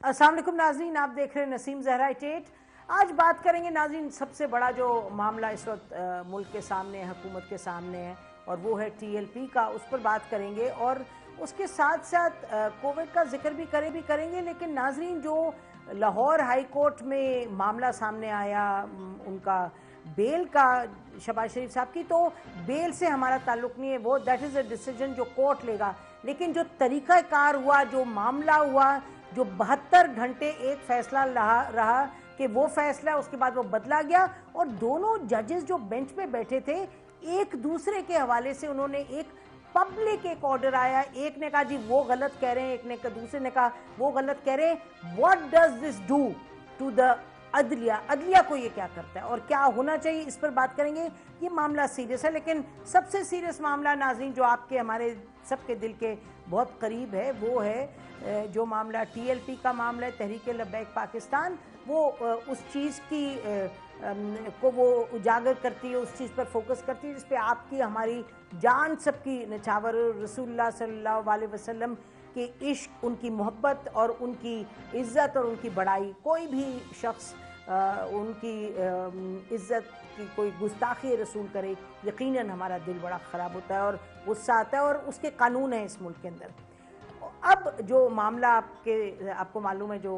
अस्सलाम वालेकुम नाज़रीन, आप देख रहे हैं नसीम ज़हरा 88। आज बात करेंगे नाज़रीन, सबसे बड़ा जो मामला इस वक्त मुल्क के सामने है, हुकूमत के सामने है, और वो है TLP का। उस पर बात करेंगे और उसके साथ साथ कोविड का जिक्र भी करेंगे। लेकिन नाज़रीन, जो लाहौर हाई कोर्ट में मामला सामने आया उनका बेल का, शहबाज शरीफ साहब की, तो बेल से हमारा ताल्लुक नहीं है, वो दैट इज़ अ डिसीजन जो कोर्ट लेगा। लेकिन जो तरीक़ाकार हुआ, जो मामला हुआ, जो 72 घंटे एक फैसला रहा कि वो फैसला, उसके बाद वो बदला गया, और दोनों जजेस जो बेंच पे बैठे थे एक दूसरे के हवाले से उन्होंने एक पब्लिक एक ऑर्डर आया, एक ने कहा जी वो गलत कह रहे हैं, एक ने कहा, दूसरे ने कहा वो गलत कह रहे हैं। What does this do to the अदलिया को ये क्या करता है और क्या होना चाहिए, इस पर बात करेंगे। ये मामला सीरियस है, लेकिन सबसे सीरियस मामला नाज़रीन जो आपके हमारे सबके दिल के बहुत करीब है, वो है जो मामला TLP का मामला है, तहरीक लब्बैक पाकिस्तान। वो उस चीज़ की को वो उजागर करती है, उस चीज़ पर फोकस करती है जिस पे आपकी हमारी जान सबकी निछावर, रसूलुल्लाह सल्लल्लाहु अलैहि वसल्लम के इश्क, उनकी मोहब्बत और उनकी इज़्ज़त और उनकी बड़ाई। कोई भी शख्स उनकी इज़्ज़त की कोई गुस्ताखी रसूल करे, यकीनन हमारा दिल बड़ा ख़राब होता है और गुस्सा आता है, और उसके कानून हैं इस मुल्क के अंदर। अब जो मामला आपको मालूम है, जो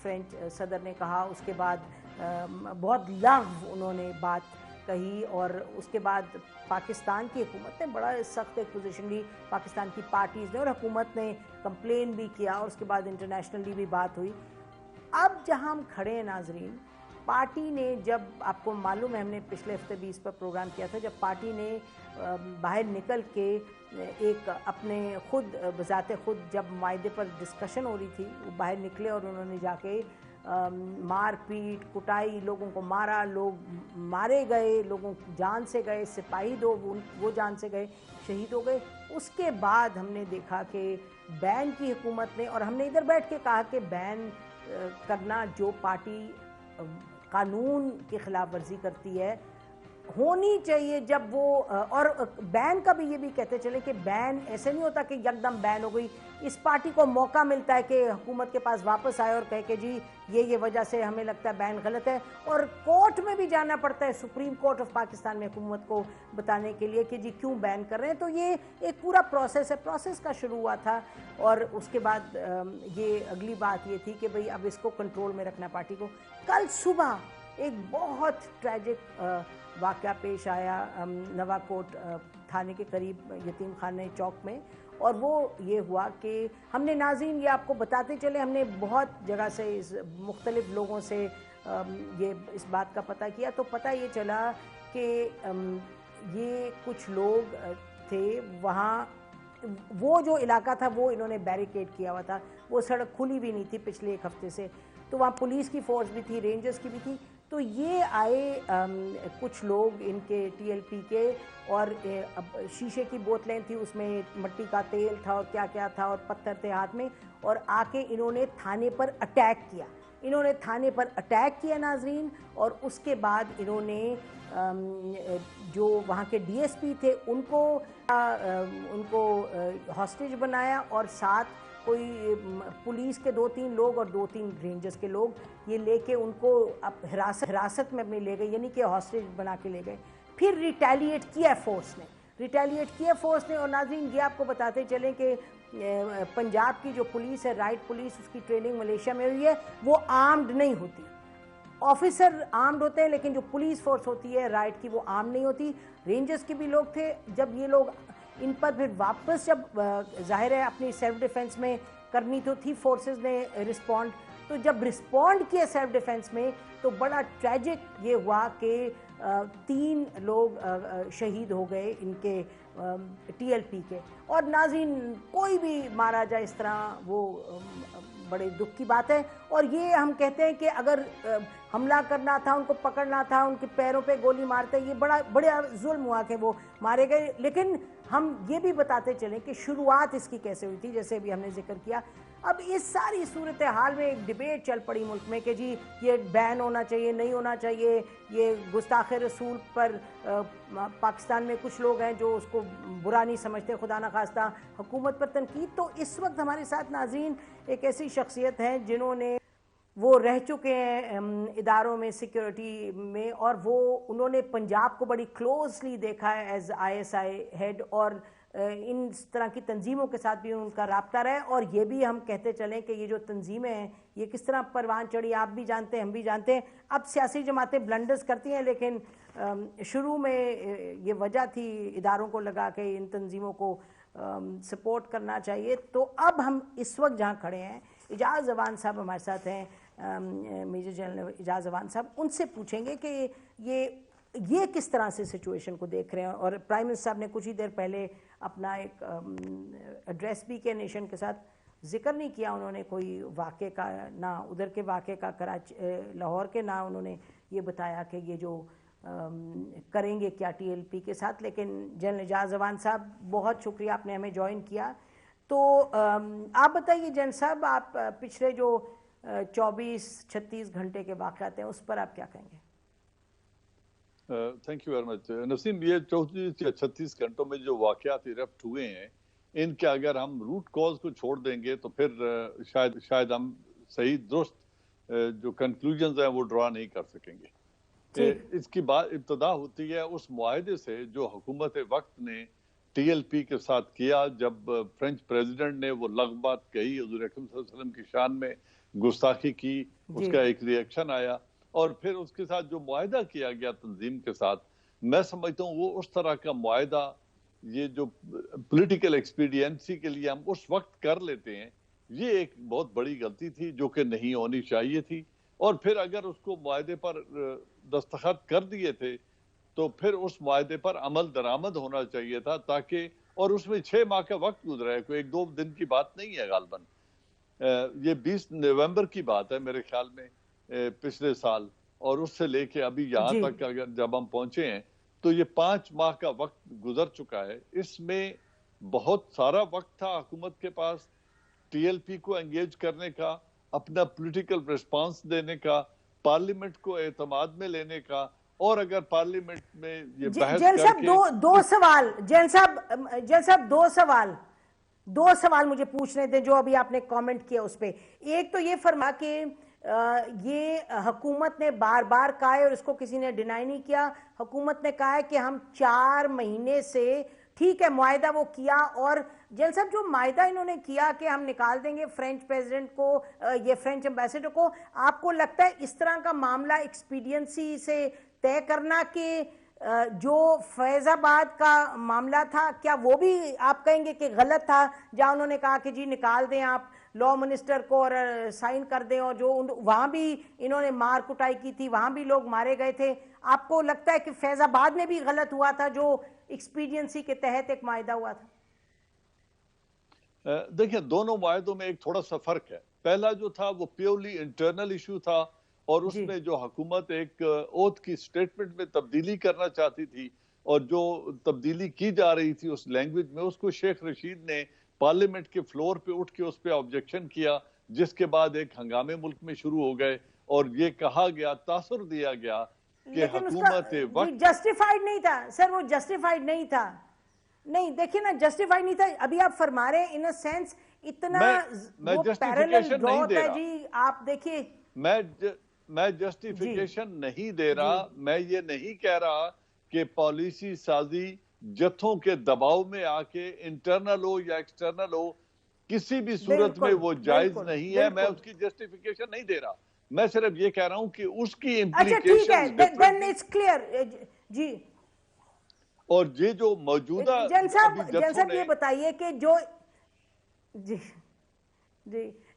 फ्रेंच सदर ने कहा, उसके बाद बहुत लग़्व उन्होंने बात कही, और उसके बाद पाकिस्तान की हुकूमत ने बड़ा सख्त एक पोजीशन ली, पाकिस्तान की पार्टीज़ ने, और हुकूमत ने कंप्लेन भी किया, और उसके बाद इंटरनेशनली भी बात हुई। अब जहां हम खड़े हैं नाजरीन, पार्टी ने, जब आपको मालूम है हमने पिछले हफ्ते भी इस पर प्रोग्राम किया था, जब पार्टी ने बाहर निकल के एक अपने खुद बजाते खुद जब मायदे पर डिस्कशन हो रही थी, वो बाहर निकले और उन्होंने जाके मार पीट कुटाई, लोगों को मारा, लोग मारे गए, लोगों जान से गए, सिपाही दो वो जान से गए, शहीद हो गए। उसके बाद हमने देखा कि बैन की हुकूमत ने, और हमने इधर बैठ के कहा कि बैन करना, जो पार्टी कानून की खिलाफ वर्जी करती है, होनी चाहिए जब वो, और बैन का भी ये भी कहते चले कि बैन ऐसे नहीं होता कि एकदम बैन हो गई। इस पार्टी को मौका मिलता है कि हुकूमत के पास वापस आए और कहे कि जी ये वजह से हमें लगता है बैन गलत है, और कोर्ट में भी जाना पड़ता है, सुप्रीम कोर्ट ऑफ पाकिस्तान में हुकूमत को बताने के लिए कि जी क्यों बैन कर रहे हैं। तो ये एक पूरा प्रोसेस है, प्रोसेस का शुरू हुआ था, और उसके बाद ये अगली बात ये थी कि भाई अब इसको कंट्रोल में रखना पार्टी को। कल सुबह एक बहुत ट्रैजिक वाक़या पेश आया नवाकोट थाने के करीब यतीम खाने चौक में, और वो ये हुआ कि हमने नाज़रीन ये आपको बताते चले, हमने बहुत जगह से इस मुख्तलिफ लोगों से ये इस बात का पता किया, तो पता ये चला कि ये कुछ लोग थे वहाँ, वो जो इलाका था वो इन्होंने बैरिकेड किया हुआ था, वो सड़क खुली भी नहीं थी पिछले एक हफ्ते से, तो वहाँ पुलिस की फ़ोर्स भी थी, रेंजर्स की भी थी। तो ये आए कुछ लोग इनके TLP के, और शीशे की बोतलें थी, उसमें मिट्टी का तेल था और क्या क्या था, और पत्थर थे हाथ में, और आके इन्होंने थाने पर अटैक किया नाजरीन। और उसके बाद इन्होंने जो वहाँ के DSP थे उनको हॉस्टेज बनाया, और साथ कोई पुलिस के 2-3 लोग और 2-3 रेंजर्स के लोग ये लेके उनको अब हिरासत में अपने ले गए, यानी कि हॉस्टेज बना के ले गए। फिर रिटेलिएट किया फोर्स ने, और नाज़रीन ये आपको बताते चलें कि पंजाब की जो पुलिस है, राइट पुलिस, उसकी ट्रेनिंग मलेशिया में हुई है, वो आर्म्ड नहीं होती। ऑफिसर आर्म्ड होते हैं, लेकिन जो पुलिस फोर्स होती है राइट की, वो आर्म नहीं होती। रेंजर्स के भी लोग थे। जब ये लोग इन पर फिर वापस, जब जाहिर है अपनी सेल्फ डिफेंस में करनी तो थी, फोर्सेस ने रिस्पॉन्ड, तो जब रिस्पॉन्ड किया सेल्फ डिफेंस में, तो बड़ा ट्रैजिक ये हुआ कि 3 लोग शहीद हो गए इनके TLP के। और नाज़रीन, कोई भी मारा जाए इस तरह, वो बड़े दुख की बात है। और ये हम कहते हैं कि अगर हमला करना था, उनको पकड़ना था, उनके पैरों पे गोली मारते, ये बड़ा जुल्म हुआ कि वो मारे गए। लेकिन हम ये भी बताते चलें कि शुरुआत इसकी कैसे हुई थी, जैसे अभी हमने जिक्र किया। अब इस सारी सूरत हाल में एक डिबेट चल पड़ी मुल्क में कि जी ये बैन होना चाहिए, नहीं होना चाहिए, ये गुस्ताख रसूल पर पाकिस्तान में कुछ लोग हैं जो उसको बुरा नहीं समझते, खुदा न खास्ता हुकूमत पर तनकीद। तो इस वक्त हमारे साथ नाज़रीन एक ऐसी शख्सियत हैं जिन्होंने वो रह चुके हैं इदारों में, सिक्योरिटी में, और वो उन्होंने पंजाब को बड़ी क्लोजली देखा है एज ISI हेड, और इन तरह की तंजीमों के साथ भी उनका रब्ता रहा है। और ये भी हम कहते चलें कि ये जो तंजीमें हैं ये किस तरह परवान चढ़ी, आप भी जानते हैं, हम भी जानते हैं। अब सियासी जमातें ब्लंडर्स करती हैं, लेकिन शुरू में ये वजह थी, इदारों को लगा के इन तंजीमों को सपोर्ट करना चाहिए। तो अब हम इस वक्त जहाँ खड़े हैं, एजाज जवान साहब हमारे साथ हैं, मेजर जनरल एजाज जवान साहब, उनसे पूछेंगे कि ये किस तरह से सिचुएशन को देख रहे हैं। और प्राइम मिनिस्टर साहब ने कुछ ही देर पहले अपना एक एड्रेस भी के नेशन के साथ जिक्र नहीं किया उन्होंने कोई वाक़े का, ना उधर के वाक़े का, कराची लाहौर के, ना उन्होंने ये बताया कि ये जो करेंगे क्या TLP के साथ। लेकिन जनरल एजाज जवान साहब, बहुत शुक्रिया आपने हमें ज्वाइन किया। तो आप बताइए जनरल साहब, आप पिछले जो 24-36 घंटे के वाक़यात हैं उस पर आप क्या कहेंगे? Thank you very much Naseem. ये 34-36 घंटों में जो वाक़यात इरप्ट हुए हैं, इनके अगर हम रूट कॉज को छोड़ देंगे तो फिर शायद हम सही दुरुस्त जो कंक्लूजन्स हैं वो ड्रा नहीं कर सकेंगे। इसकी बात इब्तदा होती है उस मुआहदे से जो हुकूमत वक्त ने TLP के साथ किया, जब फ्रेंच प्रेसिडेंट ने वो लग़बात कही, हुज़ूर अकरम सल्लल्लाहु अलैहि वसल्लम की शान में गुस्ताखी की, उसका एक रिएक्शन आया, और फिर उसके साथ जो मुआहदा किया गया तंजीम के साथ, मैं समझता हूँ वो उस तरह का मुआहदा, ये जो पॉलिटिकल एक्सपीडियंसी के लिए हम उस वक्त कर लेते हैं, ये एक बहुत बड़ी गलती थी जो कि नहीं होनी चाहिए थी। और फिर अगर उसको मुआहदे पर दस्तखत कर दिए थे तो फिर उस मुआहदे पर अमल दरामद होना चाहिए था, ताकि, और उसमें 6 माह का वक्त गुजरा है, कोई 1-2 दिन की बात नहीं है गालबन। ये 20 नवंबर की बात है मेरे ख्याल में पिछले साल, और उससे लेके अभी यहाँ तक अगर जब हम पहुंचे हैं तो ये 5 माह का वक्त गुजर चुका है। इसमें बहुत सारा वक्त था हुकूमत के पास TLP को एंगेज करने का, अपना पॉलिटिकल रिस्पांस देने का, पार्लियामेंट को एतमाद में लेने का, और अगर पार्लियामेंट में ये बहस करके दो सवाल जैन साहब दो सवाल मुझे पूछने थे जो अभी आपने कमेंट किया उस पे। एक तो ये फरमा कि ये हुकूमत ने बार बार कहा है और इसको किसी ने डिनाई नहीं किया, हुकूमत ने कहा है कि हम 4 महीने से, ठीक है मुआहदा वो किया, और जैन साहब जो मायदा इन्होंने किया कि हम निकाल देंगे फ्रेंच प्रेसिडेंट को, ये फ्रेंच एम्बेसडर को, आपको लगता है इस तरह का मामला एक्सपीडियंसी से तय करना कि जो फैजाबाद का मामला था, क्या वो भी आप कहेंगे कि गलत था, जहां उन्होंने कहा कि जी निकाल दें आप लॉ मिनिस्टर को और साइन कर दें, और जो वहां भी इन्होंने मार कुटाई की थी, वहां भी लोग मारे गए थे। आपको लगता है कि फैजाबाद में भी गलत हुआ था जो एक्सपीडियंसी के तहत एक मायदा हुआ था? देखिए, दोनों मायदों में एक थोड़ा सा फर्क है। पहला जो था वो प्योरली इंटरनल इशू था, और उसमें जो हुकूमत एक ओथ की स्टेटमेंट में तब्दीली करना चाहती थी, और जो तब्दीली की जा रही थी उस लैंग्वेज में, उसको शेख रशीद ने पार्लियामेंट के फ्लोर पे उठ के उस पर ऑब्जेक्शन किया, जिसके बाद एक हंगामे मुल्क में शुरू हो गए, और ये कहा गया, तासुर दिया गया कि हुकूमत वक्त जस्टिफाइड नहीं था। सर वो जस्टिफाइड नहीं था, नहीं देखिए ना, जस्टिफाइड नहीं था। अभी आप फरमा रहे हैं इन अ सेंस इतना मैं जस्टिफिकेशन नहीं दे रहा जी, आप देखिए, मैं जस्टिफिकेशन नहीं दे रहा, मैं ये नहीं कह रहा कि पॉलिसी साजी जत्थों के दबाव में आके इंटरनल हो या एक्सटर्नल हो, किसी भी सूरत में वो जायज नहीं है। मैं उसकी जस्टिफिकेशन नहीं दे रहा, मैं सिर्फ ये कह रहा हूं कि उसकी इम्प्लीकेशंस देन इट्स क्लियर जी। और ये जो मौजूदा जन साहब ये बताइए कि जो जी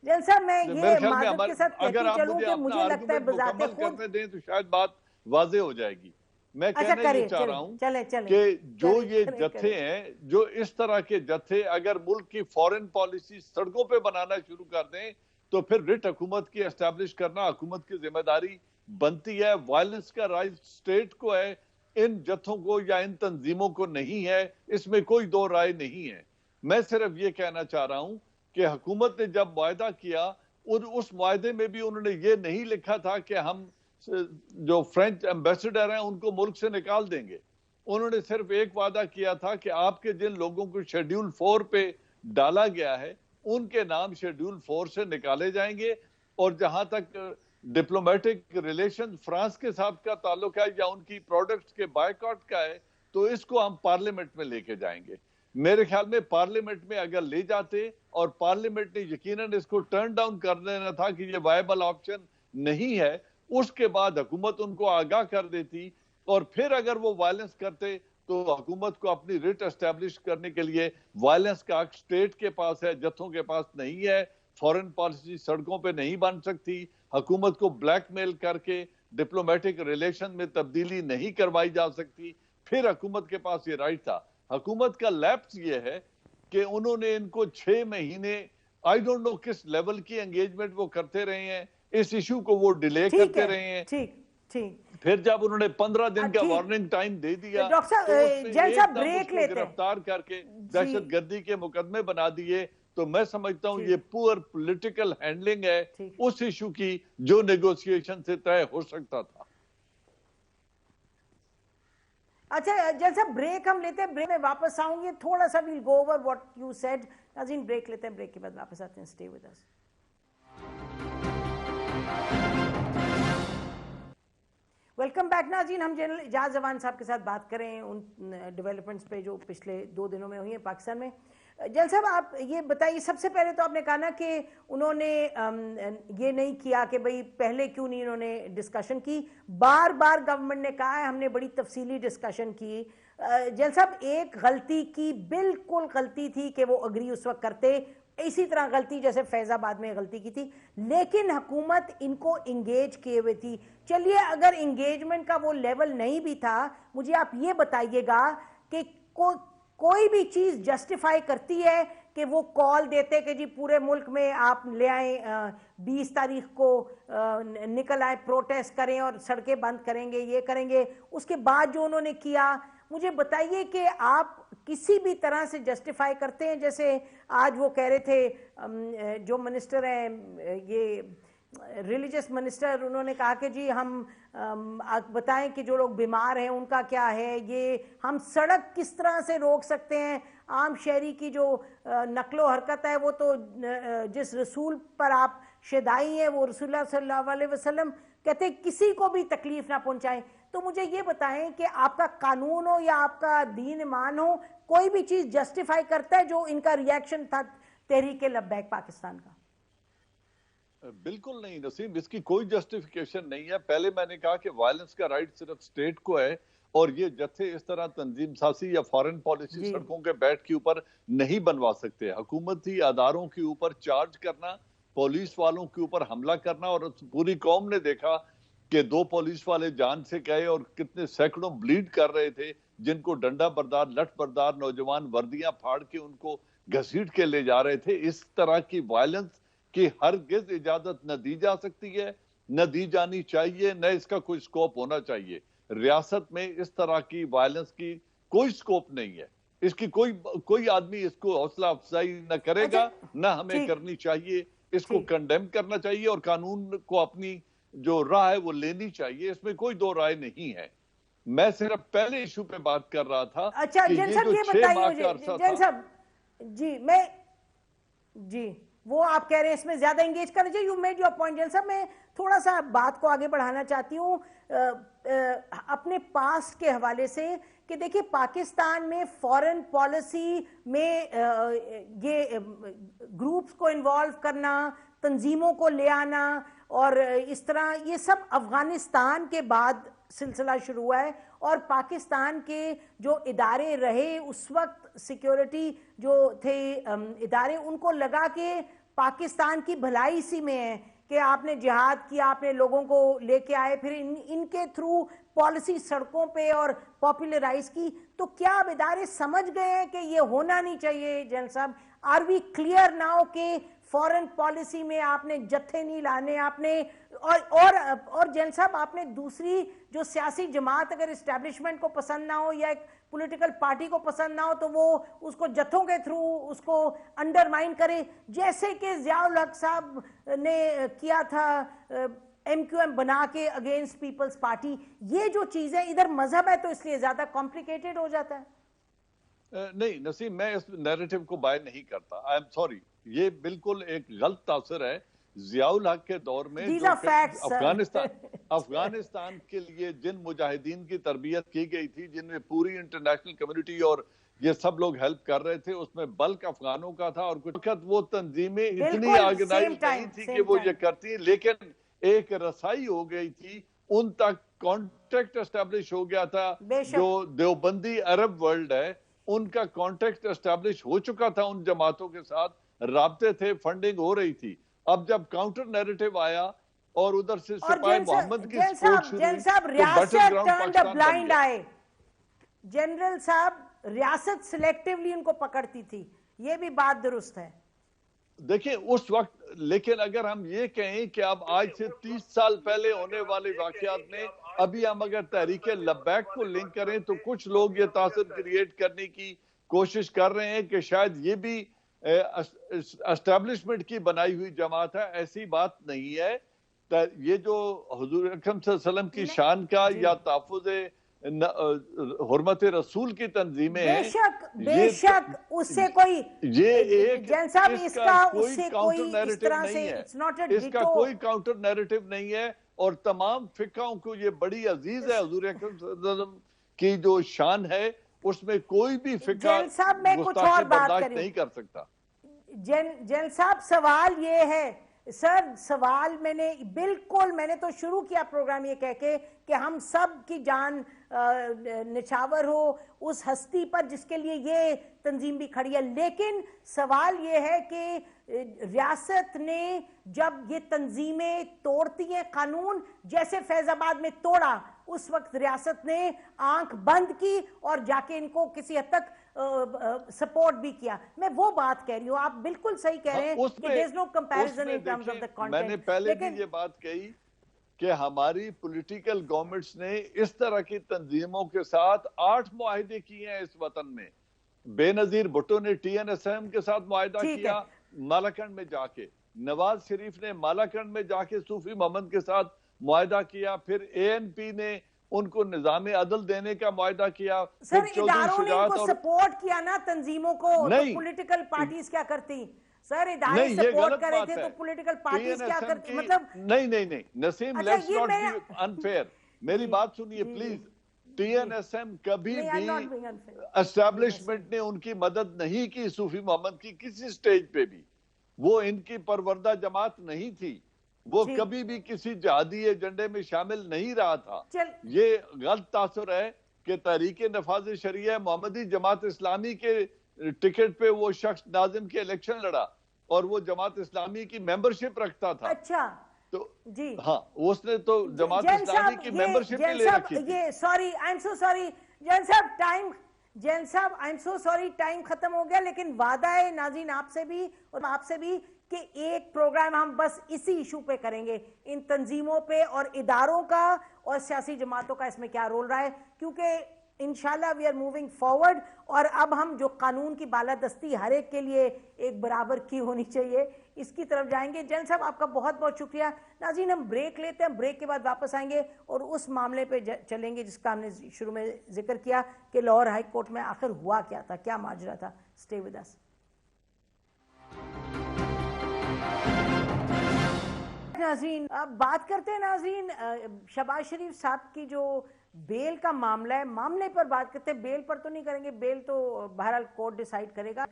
जन साहब मैं ये माजूद के साथ कहती चलूं कि मुझे लगता है बजाते खुद करने दें तो शायद बात वाजे हो जाएगी। मैं कहना ये चाह रहा हूं कि जो ये जत्थे हैं, जो इस तरह के जत्थे अगर मुल्क की फॉरेन पॉलिसी सड़कों पे बनाना शुरू कर दें तो फिर रिट हुकूमत की एस्टैब्लिश करना हुकूमत की जिम्मेदारी बनती है। वायलेंस का राइट स्टेट को है इन जत्थों को या इन तंजीमों को नहीं है, इसमें कोई दो राय नहीं है। मैं सिर्फ ये कहना चाह रहा हूं कि हुकूमत ने जब वायदा किया और उस वायदे में भी उन्होंने ये नहीं लिखा था कि हम जो फ्रेंच एम्बेसडर हैं उनको मुल्क से निकाल देंगे। उन्होंने सिर्फ एक वादा किया था कि आपके जिन लोगों को शेड्यूल 4 पे डाला गया है उनके नाम शेड्यूल 4 से निकाले जाएंगे, और जहां तक डिप्लोमेटिक रिलेशन फ्रांस के साथ का ताल्लुक है या उनकी प्रोडक्ट्स के बायकॉट का है, तो इसको हम पार्लियामेंट में लेके जाएंगे। मेरे ख्याल में पार्लियामेंट में अगर ले जाते और पार्लियामेंट ने यकीनन इसको टर्न डाउन कर देना था कि ये वायबल ऑप्शन नहीं है, उसके बाद हुकूमत उनको आगाह कर देती, और फिर अगर वो वायलेंस करते तो हुकूमत को अपनी रिट एस्टेब्लिश करने के लिए वायलेंस का हक स्टेट के पास है, जत्थों के पास नहीं है। फॉरेन पॉलिसी सड़कों पे नहीं बन सकती, हुकूमत को ब्लैकमेल करके डिप्लोमेटिक रिलेशन में तब्दीली नहीं करवाई जा सकती। फिर हुकूमत के पास ये राइट था। हुकूमत का लैप्स ये है कि उन्होंने इनको 6 महीने आई डोंट नो किस लेवल की एंगेजमेंट वो करते रहे हैं, इस इशू को वो डिले करते रहे हैं। ठीक ठीक। फिर जब उन्होंने 15 दिन का वार्निंग टाइम दे दिया, डॉक्टर साहब जैन साहब ब्रेक लेते हैं, गिरफ्तार करके दहशतगर्दी के मुकदमे बना दिए, तो मैं समझता हूं ये पुअर पॉलिटिकल हैंडलिंग है उस इशू की जो नेगोशिएशन से तय हो सकता था। अच्छा जैसा ब्रेक हम लेते हैं, ब्रेक में वापस आऊंगी, थोड़ा सा we'll go over what you said. नाज़रीन ब्रेक लेते हैं, ब्रेक के बाद वापस आते हैं। Stay with us. Welcome back नाज़रीन। हम जनरल एजाज जवान साहब के साथ बात करें उन डेवलपमेंट्स पे जो पिछले 2 दिनों में हुई हैं पाकिस्तान में। जल साहब आप ये बताइए, सबसे पहले तो आपने कहा ना कि उन्होंने ये नहीं किया कि भाई पहले क्यों नहीं उन्होंने डिस्कशन की। बार बार गवर्नमेंट ने कहा है हमने बड़ी तफसीली डिस्कशन की। जल साहब एक गलती की, बिल्कुल गलती थी कि वो अग्री उस वक्त करते, इसी तरह गलती जैसे फैजाबाद में गलती की थी, लेकिन हुकूमत इनको इंगेज किए हुए थी। चलिए अगर इंगेजमेंट का वो लेवल नहीं भी था, मुझे आप ये बताइएगा कि कोई भी चीज जस्टिफाई करती है कि वो कॉल देते कि जी पूरे मुल्क में आप ले आए, 20 तारीख को निकल आए, प्रोटेस्ट करें और सड़कें बंद करेंगे, ये करेंगे। उसके बाद जो उन्होंने किया, मुझे बताइए कि आप किसी भी तरह से जस्टिफाई करते हैं। जैसे आज वो कह रहे थे जो मिनिस्टर हैं, ये रिलीजियस मिनिस्टर, उन्होंने कहा कि जी हम बताएं कि जो लोग बीमार हैं उनका क्या है, ये हम सड़क किस तरह से रोक सकते हैं। आम शहरी की जो नकलो हरकत है, वो तो जिस रसूल पर आप शदाई हैं वो रसूलुल्लाह सल्लल्लाहु अलैहि वसल्लम कहते किसी को भी तकलीफ ना पहुंचाएं। तो मुझे ये बताएं कि आपका कानून हो या आपका दीन ईमान हो, कोई भी चीज जस्टिफाई करता है जो इनका रिएक्शन था तहरीक लब्बैक पाकिस्तान का? बिल्कुल नहीं नसीम, इसकी कोई जस्टिफिकेशन नहीं है। पहले मैंने कहा कि वायलेंस का राइट सिर्फ स्टेट को है, और ये जत्थे इस तरह तंजीम सासी या फॉरेन पॉलिसी सड़कों के बैठ के ऊपर नहीं बनवा सकते। हुकूमती अदारों के ऊपर चार्ज करना, पुलिस वालों के ऊपर हमला करना, और पूरी कौम ने देखा कि 2 पुलिस वाले जान से गए और कितने सैकड़ों ब्लीड कर रहे थे, जिनको डंडा बरदार लठ बरदार नौजवान वर्दियां फाड़ के उनको घसीट के ले जा रहे थे। इस तरह की वायलेंस की हरगिज इजाजत न दी जा सकती है, न दी जानी चाहिए, न इसका कोई स्कोप होना चाहिए। रियासत में इस तरह की वायलेंस की कोई स्कोप नहीं है। इसकी कोई आदमी इसको हौसला अफजाई न करेगा, न हमें करनी चाहिए। इसको कंडेम करना चाहिए और कानून को अपनी जो राह है वो लेनी चाहिए, इसमें कोई दो राय नहीं है। मैं सिर्फ पहले इशू पे बात कर रहा था। अच्छा जैन साहब ये बताइए, जैन साहब जी वो आप कह रहे हैं इसमें ज्यादा एंगेज करना चाहिए। You made your point Jain साहब। मैं थोड़ा सा बात को आगे बढ़ाना चाहती हूँ अपने पास्ट के हवाले से कि देखिए पाकिस्तान में फॉरेन पॉलिसी में ये ग्रुप्स को इन्वॉल्व करना, तंजीमों को ले आना, और इस तरह ये सब अफगानिस्तान के बाद सिलसिला शुरू हुआ है। और पाकिस्तान के जो इदारे रहे उस वक्त, सिक्योरिटी जो थे इदारे, उनको लगा कि पाकिस्तान की भलाई इसी में है कि आपने जिहाद किया, आपने लोगों को लेके आए, फिर इनके थ्रू पॉलिसी सड़कों पे और पॉपुलराइज की। तो क्या अब इदारे समझ गए हैं कि ये होना नहीं चाहिए? जैन साहब, आर वी क्लियर नाउ कि फॉरेन पॉलिसी में आपने जत्थे नहीं लाने, आपने और जैन साहब, आपने दूसरी जो सियासी जमात अगर इस्टेब्लिशमेंट को पसंद ना हो या एक पॉलिटिकल पार्टी को पसंद ना हो तो वो उसको जत्थों के थ्रू उसको अंडरमाइन करे, जैसे कि ज़ियाउल हक साहब ने किया था MQM बना के अगेंस्ट पीपल्स पार्टी। ये जो चीज़ है, इधर मजहब है तो इसलिए ज़्यादा कॉम्प्लिकेटेड हो जाता है। नहीं नसीम, मैं इस नैरेटिव को बाय नहीं करता। आई एम सॉरी, ये बिल्कुल एक गलत तासर है। जियाउल हक के दौर में जो अफगानिस्तान के लिए जिन मुजाहिदीन की तरबियत की गई थी, जिनमें पूरी इंटरनेशनल कम्युनिटी और ये सब लोग हेल्प कर रहे थे, उसमें बल्क अफगानों का था। और कुछ वक्त वो तंजीमें इतनी ऑर्गेनाइज नहीं थी कि वो ये करती, लेकिन एक रसाई हो गई थी उन तक, कॉन्टेक्ट एस्टेब्लिश हो गया था। जो देवबंदी अरब वर्ल्ड है, उनका कॉन्टेक्ट एस्टेब्लिश हो चुका था, उन जमातों के साथ राब्ते थे, फंडिंग हो रही थी। अब जब काउंटर नैरेटिव आया और उधर से सिपाही मोहम्मद की सपोर्ट शुरू हुई, तो ब्लाइंड आए। जनरल साहब, रियासत सिलेक्टिवली उनको पकड़ती थी, ये भी बात दुरुस्त है। देखिए उस वक्त, लेकिन अगर हम ये कहें कि अब आज से 30 साल पहले होने वाले वाकयात में अभी हम अगर तहरीक लब्बैक को लिंक करें तो कुछ लोग ये तासर क्रिएट करने की कोशिश कर रहे हैं कि शायद ये भी एस्टेब्लिशमेंट की बनाई हुई जमात है। ऐसी बात नहीं है। ये जो हुजूर अकरम सल्लल्लाहु अलैहि वसल्लम की शान का या तहफ़्फ़ुज़ हुर्मत रसूल की तंजीमें हैं। बेशक उससे कोई, ये एक जैन साहब, इसका कोई काउंटर नैरेटिव नहीं है, इसका कोई काउंटर नैरेटिव नहीं है। और तमाम फिकाओं को ये बड़ी अजीज है, हुजूर अकरम सल्लल्लाहु अलैहि वसल्लम की जो शान है उसमें कोई भी फिका गुस्ताखी बर्दाश्त नहीं कर सकता। जैन साहब, सवाल ये है सर, सवाल मैंने तो शुरू किया प्रोग्राम ये कह के कि हम सब की जान निछावर हो उस हस्ती पर जिसके लिए ये तंजीम भी खड़ी है, लेकिन सवाल ये है कि रियासत ने जब ये तंजीमें तोड़ती हैं कानून, जैसे फैजाबाद में तोड़ा, उस वक्त रियासत ने आंख बंद की और जाके इनको किसी हद तक सपोर्ट भी किया। मैं वो बात कह रही हूँ, आप बिल्कुल सही कह रहे हैं कि there is no comparison in terms of the content. मैंने पहले भी ये बात कही कि हमारी पॉलिटिकल गवर्नमेंट्स ने इस तरह की तंजीमों के साथ 8 मुआहिदे किए हैं इस वतन में। बेनजीर भुट्टो ने TNSM के साथ मुआहिदा किया मालाकंड में जाके, नवाज शरीफ ने मालाकंड में जाके सूफी मोहम्मद के साथ मुआहिदा किया, फिर ANP ने उनको निजाम अदल देने का मुआहिदा किया। सर, इदारों ने इनको सपोर्ट किया ना तंजीमों को, तो पॉलिटिकल पार्टीज क्या करती? सर, इदारे सपोर्ट कर रहे थे तो पॉलिटिकल पार्टीज क्या करती? मतलब नहीं Naseem, let's not be unfair. मेरी बात सुनिए प्लीज। TNSM कभी भी एस्टैब्लिशमेंट ने उनकी मदद नहीं की, सूफी मोहम्मद की किसी स्टेज पे भी। वो इनकी परवरदा जमात नहीं थी, वो कभी भी किसी जिहादी एजेंडे में शामिल नहीं रहा था। ये गलत तासुर है कि तहरीक नफाज शरिया मोहम्मदी जमात इस्लामी के टिकट पे वो शख्स नाजिम के इलेक्शन लड़ा और वो जमात इस्लामी की मेंबरशिप रखता था। अच्छा, तो जी हाँ, उसने तो जमात इस्लामी की मेंबरशिप ही ले रखी थी। ये sorry, I am so sorry Jain साहब, I am so sorry, time खत्म हो गया। लेकिन वादा है नाज़रीन आपसे भी और आपसे भी कि एक प्रोग्राम हम बस इसी इशू पे करेंगे, इन तंजीमों पे और इदारों का और सियासी जमातों का इसमें क्या रोल रहा है, क्योंकि इंशाल्लाह वी आर मूविंग फॉरवर्ड। और अब हम जो कानून की बालादस्ती हर एक के लिए एक बराबर की होनी चाहिए, इसकी तरफ जाएंगे। जैन साहब, आपका बहुत बहुत शुक्रिया। नाज़रीन, हम ब्रेक लेते हैं, ब्रेक के बाद वापस आएंगे और उस मामले पे चलेंगे जिसका हमने शुरू में जिक्र किया कि लाहौर हाई कोर्ट में आखिर हुआ क्या था, क्या माजरा था। स्टे विद अस। नाज़रीन, अब बात करते हैं नाज़रीन शहबाज शरीफ साहब की जो बेल का मामला है, मामले पर बात करते हैं। बेल पर तो नहीं करेंगे, बेल तो बहरहाल कोर्ट डिसाइड करेगा।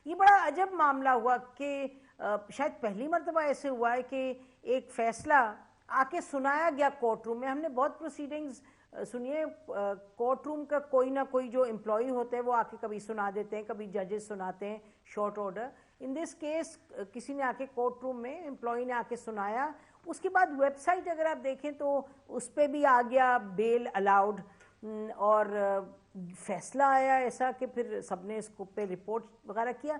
ये बड़ा अजब मामला हुआ कि शायद पहली मर्तबा ऐसे हुआ है कि एक फैसला आके सुनाया गया कोर्ट रूम में। हमने बहुत प्रोसीडिंग्स सुनिए, कोर्ट रूम का कोई ना कोई जो एम्प्लॉय होते हैं वो आके कभी सुना देते हैं, कभी जजेस सुनाते हैं short order. In this case किसी ने आके कोर्ट रूम में, एम्प्लॉय ने आके सुनाया। उसके बाद वेबसाइट अगर आप देखें तो उस पर भी आ गया बेल अलाउड, और फैसला आया ऐसा कि फिर सबने इसको पे रिपोर्ट वगैरह किया।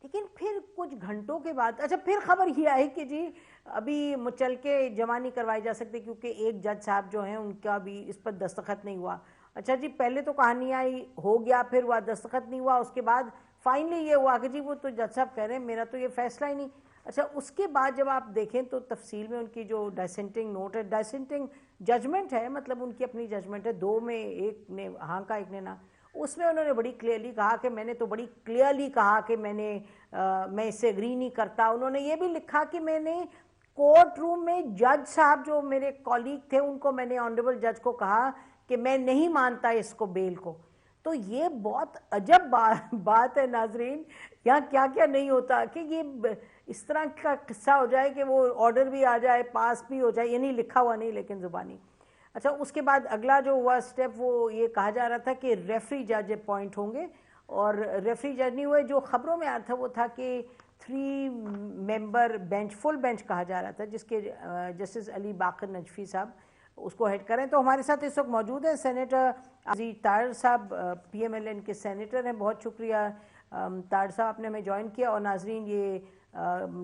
लेकिन फिर कुछ घंटों के बाद अच्छा फिर खबर ये आई कि जी अभी मुचल के जमा नहीं करवाई जा सकती क्योंकि एक जज साहब जो हैं उनका भी इस पर दस्तखत नहीं हुआ। अच्छा जी, पहले तो कहानी आई हो गया, फिर हुआ दस्तखत नहीं हुआ, उसके बाद फाइनली ये हुआ कि जी वो तो जज साहब कह रहे हैं मेरा तो ये फैसला ही नहीं। अच्छा, उसके बाद जब आप देखें तो तफसील में उनकी जो डाइसेंटिंग नोट है, डाइसेंटिंग जजमेंट है, मतलब उनकी अपनी जजमेंट है, दो में एक ने हाँ का एक ने ना, उसमें उन्होंने बड़ी क्लियरली कहा कि मैंने तो बड़ी क्लियरली कहा कि मैं इससे एग्री नहीं करता। उन्होंने ये भी लिखा कि मैंने कोर्ट रूम में जज साहब जो मेरे कॉलीग थे उनको मैंने ऑनरेबल जज को कहा कि मैं नहीं मानता इसको बेल को। तो ये बहुत अजब बात है नाजरीन, यहाँ क्या क्या नहीं होता कि ये इस तरह का किस्सा हो जाए कि वो ऑर्डर भी आ जाए, पास भी हो जाए, ये नहीं लिखा हुआ नहीं लेकिन जुबानी। अच्छा, उसके बाद अगला जो हुआ स्टेप वो ये कहा जा रहा था कि रेफरी जज अपॉइंट होंगे, और रेफरी जज नहीं हुए। जो खबरों में आया था वो था कि 3 मेंबर बेंच, फुल बेंच कहा जा रहा था, जिसके जस्टिस अली बाकर नजफी साहब उसको हेड करें। तो हमारे साथ इस वक्त मौजूद है सेनेटर अजीज तार साहब, PMLN के सेनेटर हैं। बहुत शुक्रिया तार साहब, आपने हमें ज्वाइन किया। और नाजरीन, ये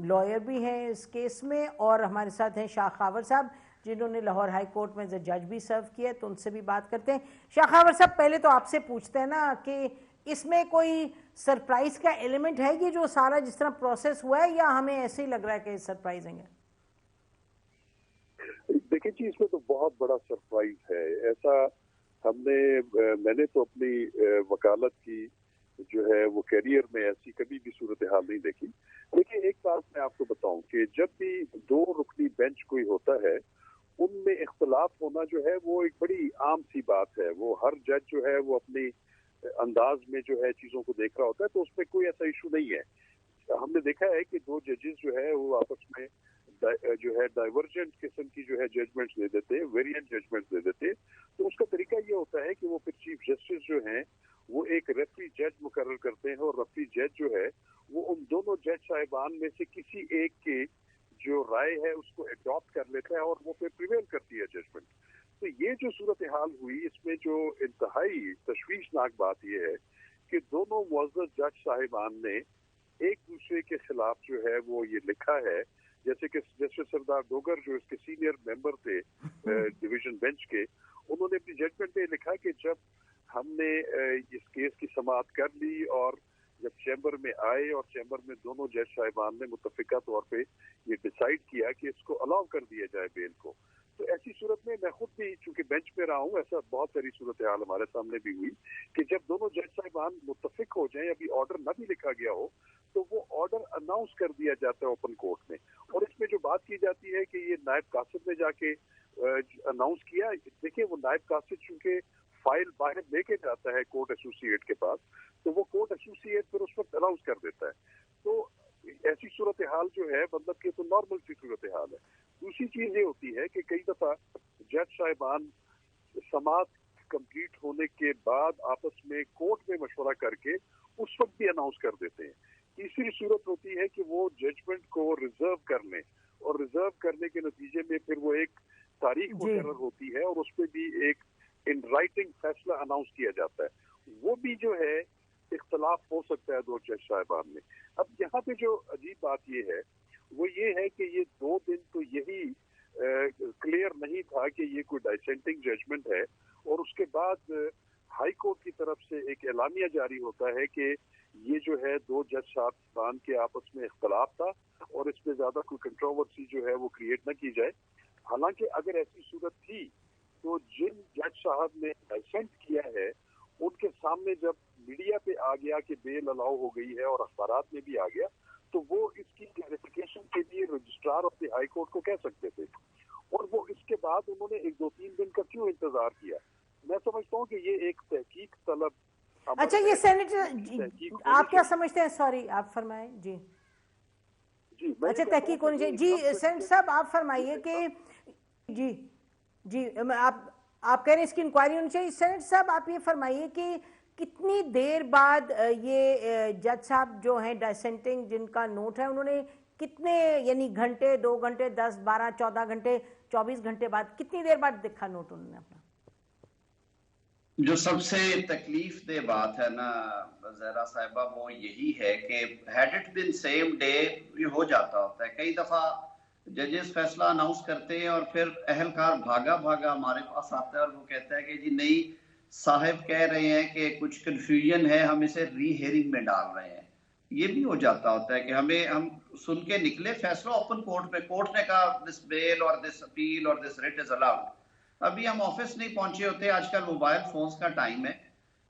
लॉयर भी हैं इस केस में, और हमारे साथ हैं शाह खावर साहब जिन्होंने लाहौर हाई कोर्ट में जज भी सर्व किया, तो उनसे भी बात करते हैं। शाह खावर साहब, पहले तो आपसे पूछते हैं ना कि इसमें कोई सरप्राइज का एलिमेंट है कि जो सारा जिस तरह प्रोसेस हुआ है, या हमें ऐसे ही लग रहा है कि सरप्राइजिंग है? देखिए जी, इसमें तो बहुत बड़ा सरप्राइज है। ऐसा मैंने तो अपनी वकालत की जो है वो कैरियर में ऐसी कभी भी सूरत हाल नहीं देखी। देखिए, एक बात मैं आपको बताऊं कि जब भी 2 रुकनी बेंच कोई होता है, उनमें इख्तलाफ होना जो है वो एक बड़ी आम सी बात है। वो हर जज जो है वो अपनी अंदाज में जो है चीजों को देख रहा होता है, तो उसमें कोई ऐसा इशू नहीं है। हमने देखा है कि 2 जजेस जो है वो आपस में जो है डाइवर्जेंट किस्म की जो है जजमेंट्स दे देते हैं, वेरिएंट जजमेंट्स दे देते हैं। तो उसका तरीका ये होता है कि वो फिर चीफ जस्टिस जो हैं वो एक रेफरी जज मुकर्रर करते हैं, और रेफरी जज जो है वो उन दोनों जज साहिबान में से किसी एक के जो राय है उसको अडॉप्ट कर लेता है, और वो फिर प्रिवेल करती है जजमेंट। तो ये जो सूरत हाल हुई, इसमें जो इंतहाई तशवीशनाक बात यह है कि दोनों मुअज़्ज़ज़ जज साहिबान ने एक दूसरे के खिलाफ जो है वो ये लिखा है, जैसे कि जस्टिस सरदार डोगर जो इसके सीनियर मेंबर थे डिवीजन बेंच के, उन्होंने अपनी जजमेंट में लिखा कि जब हमने इस केस की समाअत कर ली और जब चैम्बर में आए और चैम्बर में दोनों जज साहिबान ने मुत्तफिका तौर पे ये डिसाइड किया कि इसको अलाउ कर दिया जाए बेल को, तो ऐसी सूरत में मैं खुद भी चूंकि बेंच पे रहा हूँ, ऐसा बहुत सारी सूरत हाल हमारे सामने भी हुई कि जब दोनों जज साहिबान मुत्तफिक हो जाएं, अभी ऑर्डर न भी लिखा गया हो, तो वो ऑर्डर अनाउंस कर दिया जाता है ओपन कोर्ट में। और इसमें जो बात की जाती है कि ये नायब कासिद ने जाके अनाउंस किया। देखिए, वो नायब कासिद चूंकि फाइल बाहर लेके जाता है कोर्ट एसोसिएट के पास, तो वो कोर्ट एसोसिएट फिर उस वक्त अनाउंस कर देता है। तो ऐसी सूरत हाल जो है, मतलब कि तो नॉर्मल सी सूरत हाल है। दूसरी चीज ये होती है कि कई दफा जज साहिबान समाअत कंप्लीट होने के बाद आपस में कोर्ट में मशवरा करके उस वक्त भी अनाउंस कर देते हैं। तीसरी सूरत होती है कि वो जजमेंट को रिजर्व कर लें, और रिजर्व करने के नतीजे में फिर वो एक तारीख मुकर्रर होती है और उस पर भी एक इन राइटिंग फैसला अनाउंस किया जाता है। वो भी जो है इख्तलाफ हो सकता है 2 जज साहिबान में। अब यहाँ पे जो अजीब बात ये है वो ये है कि ये 2 दिन तो यही क्लियर नहीं था कि ये कोई डाइसेंटिंग जजमेंट है, और उसके बाद हाई कोर्ट की तरफ से एक एलामिया जारी होता है कि ये जो है 2 जज साहिबान के आपस में इख्तलाफ था और इसमें ज्यादा कोई कंट्रोवर्सी जो है वो क्रिएट न की जाए। हालांकि अगर ऐसी सूरत थी तो जिन जज साहब ने डाइसेंट किया है उनके सामने जब मीडिया पे आ गया कि बेल अलाउ हो गई है और अखबारात में भी आ गया, तो वो इसकी क्लैरिफिकेशन के लिए registrar of the high court को कह सकते थे, और वो इसके बाद उन्होंने 1-2-3 दिन का क्यों इंतजार किया? मैं समझता हूँ कि ये एक तहकीक तलब। अच्छा, ये सेनेटर आप क्या समझते हैं? सॉरी, आप फरमाएं जी। अच्छा, तहकीक होनी चाहिए जी। सेनेटर साहब, आप फरमाइए कि जी आप कह रहे हैं इसकी इंक्वायरी होनी चाहिए। सेनेटर साहब, आप ये फरमाइए कि कितनी देर बाद ये जज साहब जो हैं डाइसेंटिंग जिनका नोट है, उन्होंने कितने, यानी घंटे, 2 घंटे, 10, 12, 14 घंटे, 24 घंटे बाद, कितनी देर बाद दिखा नोट उन्होंने अपना? जो सबसे तकलीफ दे बात है ना जहरा साहिबा, वो यही है कि had it been same day ये हो जाता होता है। कई दफा जजेस फैसला अनाउंस करते हैं और फिर अहलकार भागा भागा हमारे पास आता है और वो कहता है कि जी नहीं, साहिब कह रहे हैं कि कुछ कंफ्यूजन है, हम इसे री हेयरिंग में डाल रहे हैं। ये भी हो जाता होता है कि हम सुन के निकले फैसला ओपन कोर्ट में, कोर्ट ने कहा दिस बेल और दिस अपील और दिस रिट इज अलाउड, अभी हम ऑफिस नहीं पहुंचे होते, आजकल मोबाइल फोन्स का टाइम है,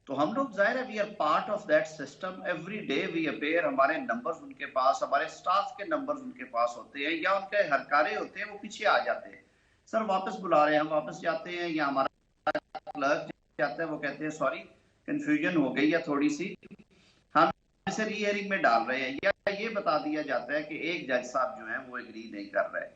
तो हम लोग जाहिर है we are part of that system, every day we appear, हमारे नंबर्स उनके पास, हमारे स्टाफ के नंबर्स उनके पास होते हैं या उनके हरकारे होते हैं, वो पीछे आ जाते हैं, सर वापस बुला रहे हैं, हम वापस जाते हैं, या हमारा क्लर्क जाता है, वो कहते हैं सॉरी कंफ्यूजन हो गई या थोड़ी सी, हम इसे री हियरिंग में डाल रहे हैं, या ये बता दिया जाता है कि एक जज साहब जो है वो एग्री नहीं कर रहे।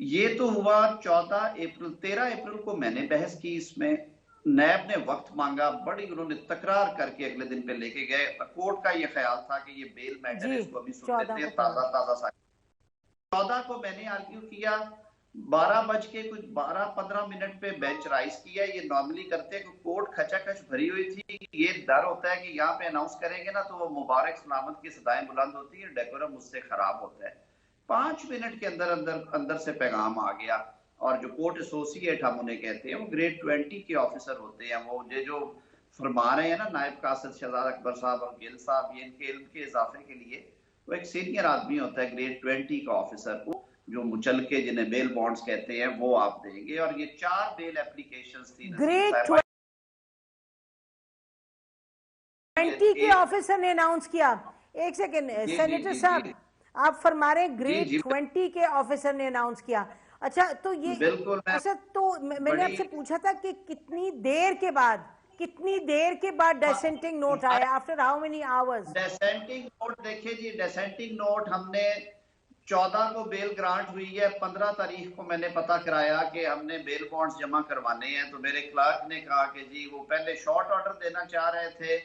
ये तो हुआ 14 अप्रैल। 13 अप्रैल को मैंने बहस की इसमें, नैब ने वक्त मांगा, बड़ी उन्होंने तकरार करके अगले दिन पे लेके गए। कोर्ट का ये ख्याल था कि ये बेल मैटर है, इसको अभी सुन लेते हैं, ताजा ताजा सा। 14 को मैंने आर्ग्यू किया, 12:15 पे बेंच राइज किया। ये नॉर्मली करते हैं, कोर्ट खचाखच भरी हुई थी, ये डर होता है कि यहाँ पे अनाउंस करेंगे ना तो वो मुबारक सलामत की सदाएं बुलंद होती है, डेकोरम उससे खराब होता है। 5 मिनट के अंदर अंदर से पैगाम आ गया, और जो कोर्ट एसोसिएट हम उन्हें कहते हैं, वो ग्रेड 20 के ऑफिसर होते हैं, वो जो फरमा रहे हैं ना नायब कासिद शहजाद अकबर साहब और गिल साहब, ये इनके इल्म के इजाफे के लिए वो एक सीनियर आदमी होता है, ग्रेड 20 का ऑफिसर, जो मुचलके जिन्हें बेल बॉन्ड्स कहते हैं वो आप देंगे। और ये 4 बेल एप्लीकेशंस थी, ग्रेड 20 के ऑफिसर ने अनाउंस किया। एक सेकेंड सेनेटर साहब, आप फरमा रहे हैं ग्रेड 20 के ऑफिसर ने अनाउंस किया। अच्छा, तो ये बिल्कुल, अच्छा, तो मैंने आपसे पूछा था कि कितनी देर के बाद डिसेंटिंग नोट आया, after how many hours? Dissenting note देखिए जी, डिसेंटिंग नोट हमने 14 को बेल ग्रांट हुई है, 15 तारीख को मैंने पता कराया कि हमने बेल बॉन्ड्स जमा करवाने हैं, तो मेरे क्लर्क ने कहा कि जी वो पहले शॉर्ट ऑर्डर देना चाह रहे थे,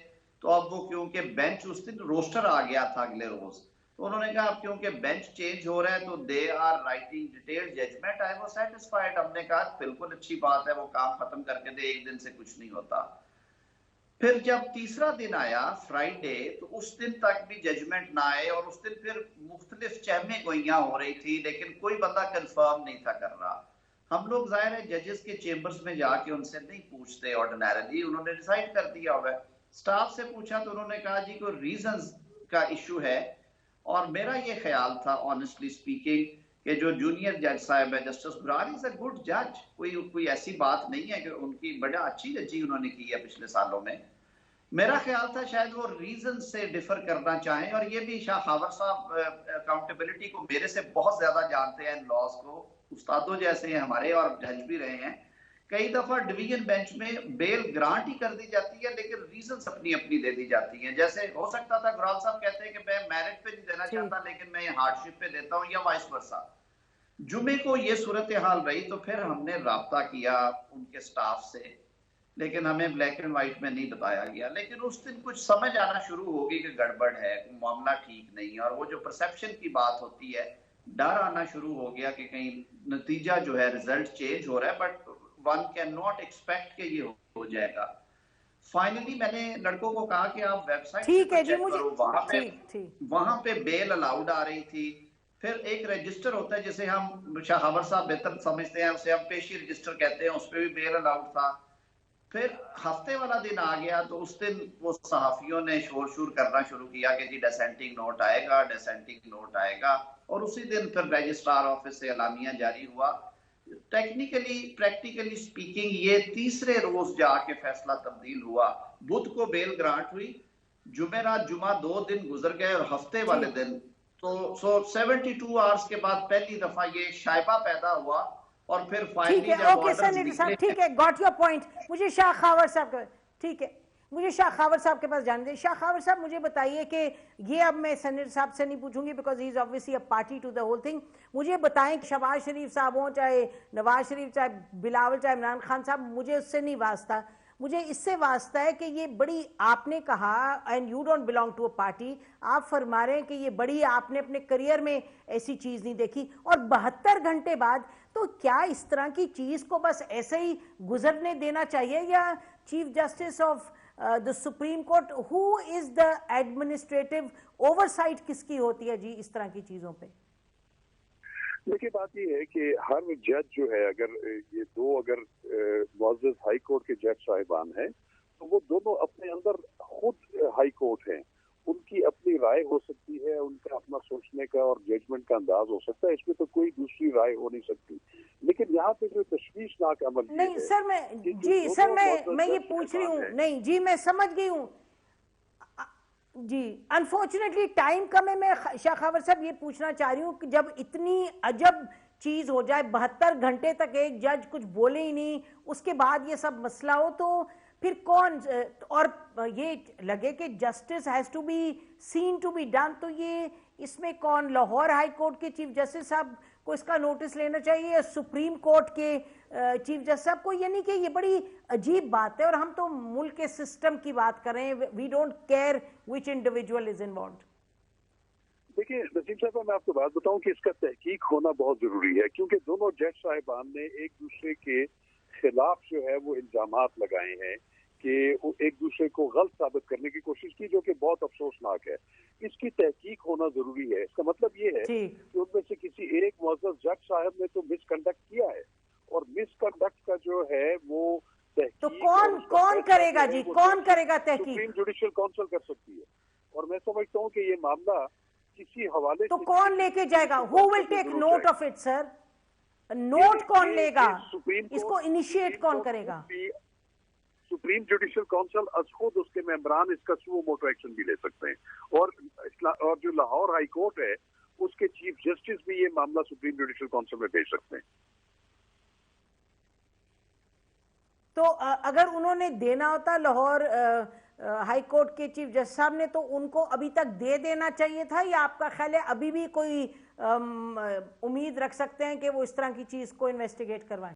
तो अब वो क्योंकि बेंच उस दिन रोस्टर आ गया था अगले रोज, तो उन्होंने कहा अब क्योंकि बेंच चेंज हो रहा है तो they are writing detailed judgement. I was satisfied, हमने कहा बिल्कुल अच्छी बात है, वो काम खत्म करके दे, एक दिन से कुछ नहीं होता। फिर जब तीसरा दिन आया फ्राइडे, तो उस दिन तक भी जजमेंट ना आए, और उस दिन फिर मुख्तलिफ चहमे गोइयां हो रही थी, लेकिन कोई बंदा कंफर्म नहीं था कर रहा। हम लोग जाहिर है जजेस के चेंबर्स में जाके उनसे नहीं पूछते ऑर्डिनरली, उन्होंने डिसाइड कर दिया हुआ है। स्टाफ से पूछा तो उन्होंने कहा जी कोई रीजंस का इशू है, और मेरा ये ख्याल था ऑनेस्टली स्पीकिंग कि जो जूनियर जज साहब है जस्टिस बुरार इज अ गुड जज, कोई ऐसी बात नहीं है कि उनकी बड़ा अच्छी जजी उन्होंने की है पिछले सालों में। मेरा ख्याल था शायद वो रीजन से डिफर करना चाहें, और ये भी शाह खावर साहब अकाउंटेबिलिटी को मेरे से बहुत ज्यादा जानते हैं, लॉज को उस्तादों जैसे हैं हमारे, और जज भी रहे हैं। कई दफा डिवीजन बेंच में बेल ग्रांट ही कर दी जाती है, लेकिन रीजंस अपनी अपनी दे दी जाती हैं। जैसे हो सकता था गुराल साहब कहते हैं कि मैं मेरिट पे नहीं देना चाहता, लेकिन मैं हार्डशिप पे देता हूँ, या वाइस वर्सा। जुमे को ये सूरत हाल रही, तो फिर हमने राब्ता किया उनके स्टाफ से, लेकिन हमें ब्लैक एंड व्हाइट में नहीं बताया गया। लेकिन उस दिन कुछ समझ आना शुरू होगी कि गड़बड़ है, मामला ठीक नहीं है, और वो जो परसेप्शन की बात होती है, डर आना शुरू हो गया कि कहीं नतीजा जो है रिजल्ट चेंज हो रहा है, but one can not expect कि ये हो जाएगा। फाइनली मैंने लड़कों को कहा कि आप वेबसाइट ठीक है जी, मुझे वहां पे बेल अलाउड आ रही थी। फिर एक रजिस्टर होता है जिसे हम शाहवर साहब बेहतर समझते हैं, उसे हम पेशी रजिस्टर कहते हैं, उस पर भी बेल अलाउड था। फिर हफ्ते वाला दिन आ गया, तो उस दिन वो सहाफियों ने शोर शोर करना शुरू किया कि जी डिसेंटिंग नोट आएगा, डिसेंटिंग नोट आएगा, और उसी दिन फिर रजिस्ट्रार ऑफिस से एलामिया जारी हुआ। टेक्निकली प्रैक्टिकली स्पीकिंग ये तीसरे रोज जाके फैसला तब्दील हुआ। बुध को बेल ग्रांट हुई, जुमेरात जुमा 2 दिन गुजर गए, और हफ्ते वाले दिन तो 72 आवर्स के बाद पहली दफा ये शायबा पैदा हुआ, और फिर ठीक है, ओके सेनेटर साहब, ठीक है, गॉट योर पॉइंट। मुझे शाह खावर साहब, ठीक है, मुझे शाह खावर साहब के पास जाने दें। शाह खावर साहब, मुझे बताइए कि ये अब मैं सेनेटर साहब से नहीं पूछूंगी because he is obviously a party to the whole thing. मुझे बताएं कि शहबाज शरीफ साहब हो, चाहे नवाज शरीफ, चाहे बिलावल, चाहे इमरान खान साहब, मुझे उससे नहीं वास्ता, मुझे इससे वास्ता है कि ये बड़ी, आपने कहा and you don't belong to a party, आप फरमा रहे हैं कि ये बड़ी, आपने अपने करियर में ऐसी चीज नहीं देखी, और 72 घंटे बाद, तो क्या इस तरह की चीज को बस ऐसे ही गुजरने देना चाहिए, या Chief Justice of the Supreme Court, who is the administrative oversight किसकी होती है जी इस तरह की चीजों पे? देखिए बात ये है कि हर जज जो है, अगर ये दो अगर मुअज़्ज़ज़ हाई कोर्ट के जज साहिबान हैं तो वो दोनों अपने अंदर खुद हाई कोर्ट हैं, उनकी अपनी राय हो सकती है, उनका अपना सोचने का और जजमेंट का अंदाज हो सकता है, इसमें तो कोई दूसरी राय हो नहीं सकती। लेकिन यहाँ पे जो तशवीशनाक अमल नहीं सर, मैं ये पूछ रही हूँ, नहीं जी मैं समझ गई हूँ जी, अनफॉर्चुनेटली टाइम कम है। मैं शाह खबर साहब ये पूछना चाह रही हूँ कि जब इतनी अजब चीज हो जाए, 72 घंटे तक एक जज कुछ बोले ही नहीं, उसके बाद ये सब मसला हो, तो फिर कौन, और ये लगे कि justice has to be seen to be done, तो ये इसमें कौन, लाहौर हाई कोर्ट के चीफ जस्टिस साहब को इसका नोटिस लेना चाहिए या सुप्रीम कोर्ट के चीफ जस्टिस साहब को? यानी कि ये बड़ी अजीब बात है, और हम तो मुल्क के सिस्टम की बात कर रहे हैं, we don't care which individual is involved. देखिए नसीम साहब, मैं आपको बात बताऊं कि इसका तहकीक होना बहुत जरूरी है, क्योंकि दोनों जज साहिबान ने एक दूसरे के खिलाफ जो है वो इल्जामात लगाए हैं कि वो एक दूसरे को गलत साबित करने की कोशिश की, जो कि बहुत अफसोसनाक है। इसकी तहकीक होना जरूरी है। इसका मतलब ये है कि उनमें से किसी एक मुअज़्ज़ज़ जज साहब ने तो मिसकंडक्ट किया है, और मिसकंडक्ट का जो है वो तो कौन करेगा जी, कौन करेगा तहकीक? सुप्रीम जुडिशियल काउंसिल कर सकती है, और मैं समझता हूँ कि ये मामला किसी हवाले तो कौन लेके जाएगा? Who will take note of it sir? Note कौन लेगा? इसको इनिशिएट कौन करेगा? सुप्रीम जुडिशियल काउंसिल अज खुद उसके मेंबरान इसका सुओ मोटो एक्शन भी ले सकते हैं, और जो लाहौर हाई कोर्ट है उसके चीफ जस्टिस भी ये मामला सुप्रीम जुडिशियल काउंसिल में भेज सकते हैं। तो अगर उन्होंने देना होता लाहौर हाई कोर्ट के चीफ जस्टिस साहब ने, तो उनको अभी तक दे देना चाहिए था, या आपका ख्याल है अभी भी कोई उम्मीद रख सकते हैं कि वो इस तरह की चीज को इन्वेस्टिगेट करवाएं?